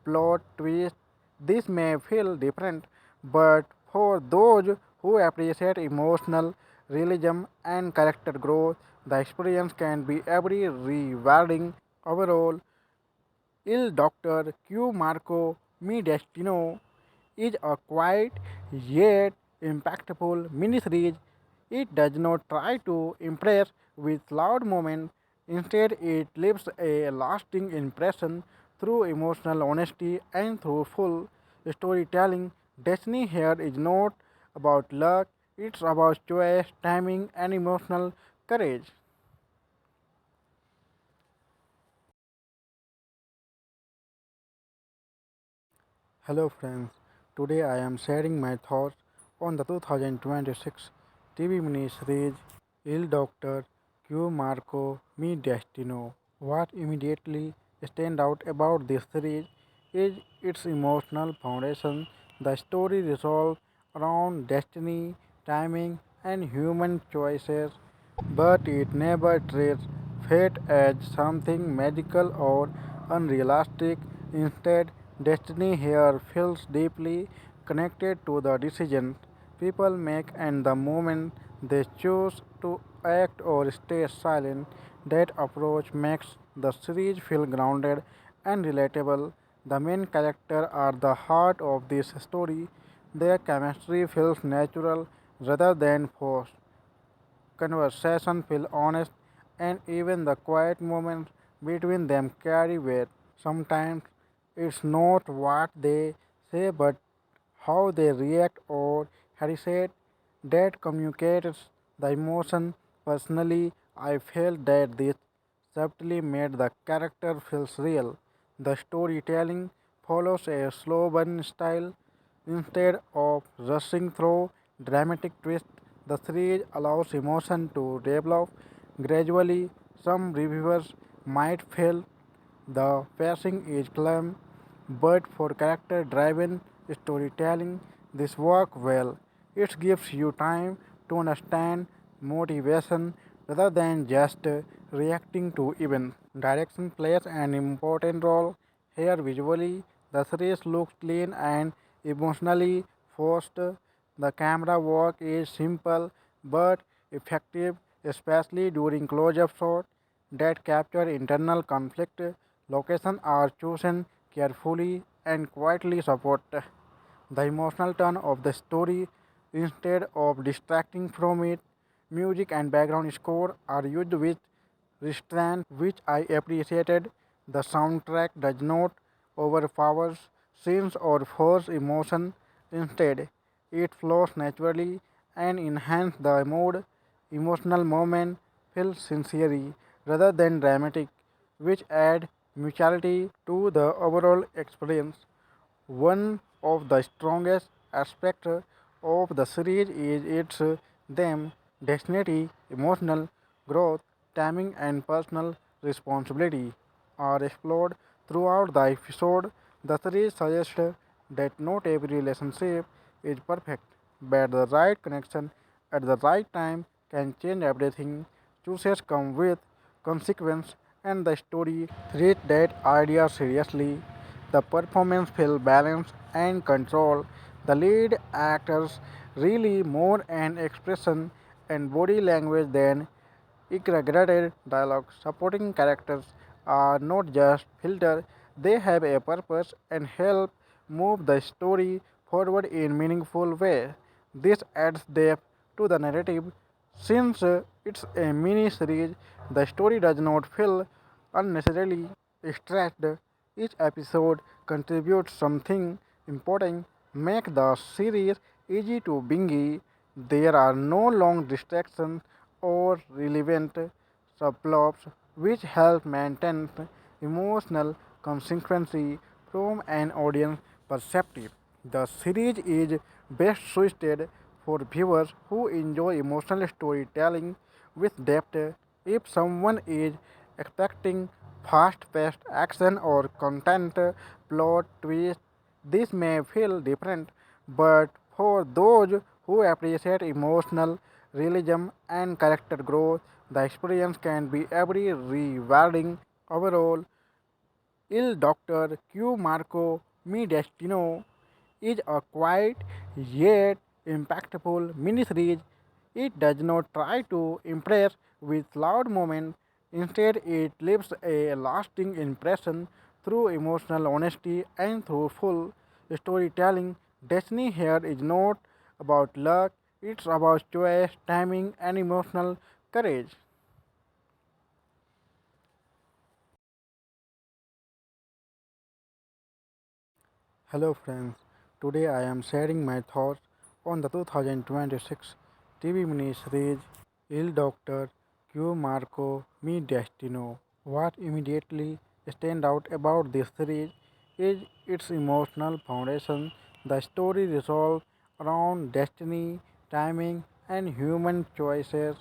A: plot twist, this may feel different, but for those who appreciate emotional realism and character growth, the experience can be very rewarding. Overall, Il Doctor Q Marco Mi Destino is a quiet yet impactful miniseries. It does not try to impress with loud moments. Instead, it leaves a lasting impression through emotional honesty and through full storytelling. Destiny here is not about luck, It's about choice, timing, and emotional courage. Hello friends, today I am sharing my thoughts on the 2026 TV miniseries Il Doctor Q Marco Mi Destino. What immediately stand out about this series is its emotional foundation. The story revolves around destiny, timing, and human choices, but it never treats fate as something magical or unrealistic. Instead, destiny here feels deeply connected to the decisions people make and the moment they choose to act or stay silent. That approach makes the series feel grounded and relatable. The main characters are the heart of this story. Their chemistry feels natural rather than forced. Conversation feel honest, and even the quiet moments between them carry weight. Sometimes it's not what they say but how they react or hesitate that communicates the emotion. Personally, I felt that this subtly made the character feels real. The storytelling follows a slow burn style instead of rushing through dramatic twists. The series allows emotion to develop gradually. Some reviewers might feel the pacing is calm, but for character driven storytelling, this works well. It gives you time to understand motivation rather than just reacting to events. Direction plays an important role here visually. The series looks clean and emotionally forced. The camera work is simple but effective, especially during close-up shots that capture internal conflict. Locations are chosen carefully and quietly support the emotional turn of the story instead of distracting from it. Music and background score are used with restraint, which I appreciated. The soundtrack does not overpower scenes or force emotion. Instead, it flows naturally and enhances the mood. Emotional moment feel sincere rather than dramatic, which add mutuality to the overall experience. One of the strongest aspects of the series is its theme, destiny, emotional growth, timing, and personal responsibility are explored throughout the episode. The series suggests that not every relationship is perfect, but the right connection at the right time can change everything. Choices come with consequence, and the story treats that idea seriously. The performance feels balanced and controlled. The lead actors really more an expression and body language than exaggerated dialogue. Supporting characters are not just filter; they have a purpose and help move the story forward in meaningful way. This adds depth to the narrative. Since it's a mini series, the story does not feel unnecessarily stretched. Each episode contributes something important, make the series easy to binge. There are no long distractions or relevant subplots which help maintain emotional consistency from an audience perspective. The series is best suited for viewers who enjoy emotional storytelling with depth. If someone is expecting fast-paced action or content plot twist, this may feel different, but for those who appreciate emotional realism and character growth, the experience can be very rewarding. Overall, Il Doctor Q Marco Mi Destino is a quiet yet impactful miniseries. It does not try to impress with loud moments. Instead, it leaves a lasting impression through emotional honesty and through full storytelling. Destiny here is not about luck, it's about choice, timing, and emotional courage. Hello friends, today I am sharing my thoughts on the 2026 TV miniseries Il Doctor Q Marco Mi Destino. What immediately stands out about this series is its emotional foundation. The story revolves around destiny, timing, and human choices,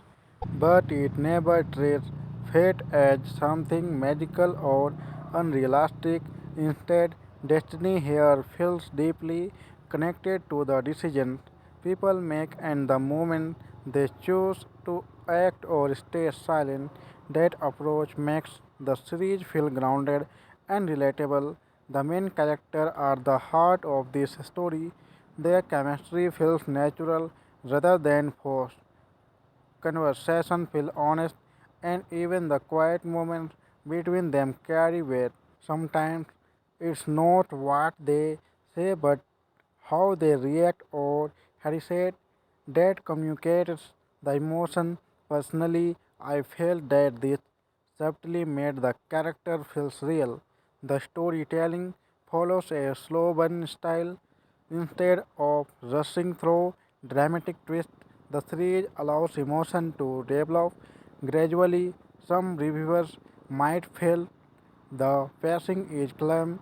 A: but it never treats fate as something magical or unrealistic. Instead, destiny here feels deeply connected to the decisions people make and the moment they choose to act or stay silent. That approach makes the series feel grounded and relatable. The main characters are the heart of this story. Their chemistry feels natural rather than forced. Conversation feel honest, and even the quiet moments between them carry weight. Sometimes it's not what they say but how they react or hesitate that communicates the emotion. Personally, I felt that this subtly made the character feels real. The storytelling follows a slow burn style instead of rushing through dramatic twists. The series allows emotion to develop gradually. Some reviewers might feel the pacing is calm,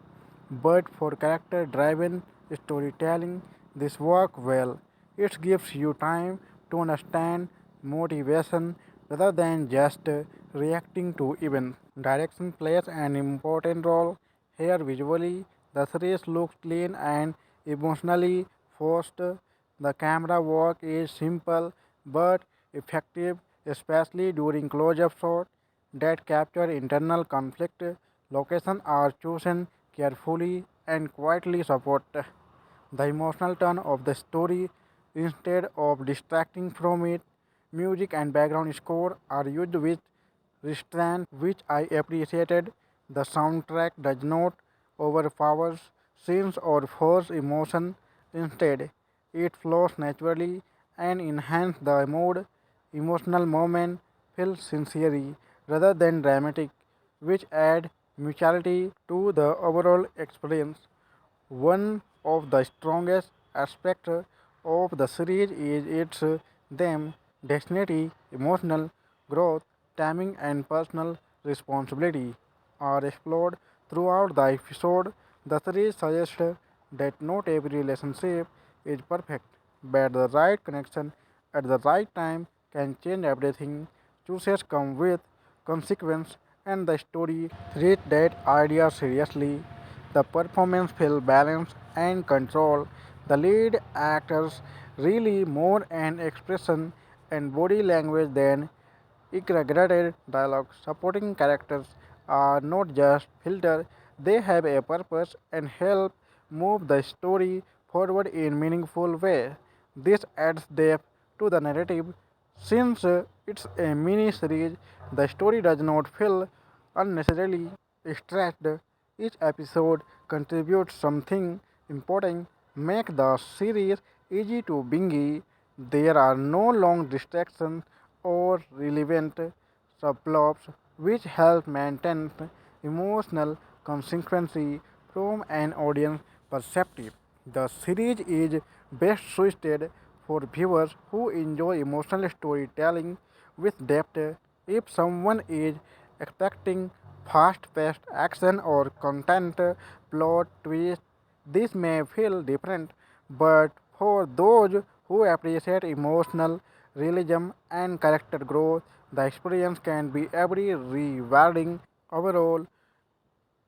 A: but for character driven storytelling, this works well. It gives you time to understand motivation rather than just reacting to events. Direction plays an important role here visually. The series looks clean and emotionally forced. The camera work is simple but effective, especially during close-up shots that capture internal conflict. Locations are chosen carefully and quietly support the emotional turn of the story instead of distracting from it. Music and background score are used with restraint, which I appreciated. The soundtrack does not overpower scenes or force emotion. Instead, it flows naturally and enhances the mood. Emotional moment feel sincere rather than dramatic, which add mutuality to the overall experience. One of the strongest aspects of the series is its theme, destiny, emotional growth, timing, and personal responsibility are explored throughout the episode. The series suggests that not every relationship is perfect, but the right connection at the right time can change everything. Choices come with consequence, and the story treats that idea seriously. The performance feels balanced and controlled. The lead actors really more an expression and body language than exaggerated dialogue. Supporting characters are not just filter; they have a purpose and help move the story forward in meaningful way. This adds depth to the narrative. Since it's a mini series, the story does not feel unnecessarily stretched. Each episode contributes something important, make the series easy to binge. There are no long distractions or relevant subplots which help maintain emotional consistency from an audience perspective. The series is best suited for viewers who enjoy emotional storytelling with depth. If someone is expecting fast-paced action or content plot twist, this may feel different, but for those who appreciate emotional realism and character growth, the experience can be very rewarding. Overall,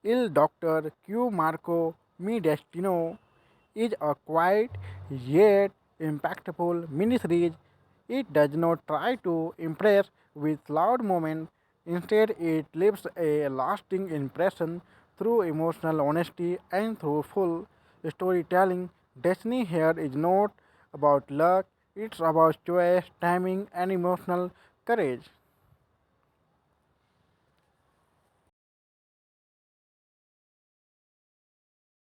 A: Il Doctor Q Marco Mi Destino is a quiet yet impactful miniseries. It does not try to impress with loud moments. Instead, it leaves a lasting impression through emotional honesty and through full storytelling. Destiny here is not about luck, it's about choice, timing, and emotional courage.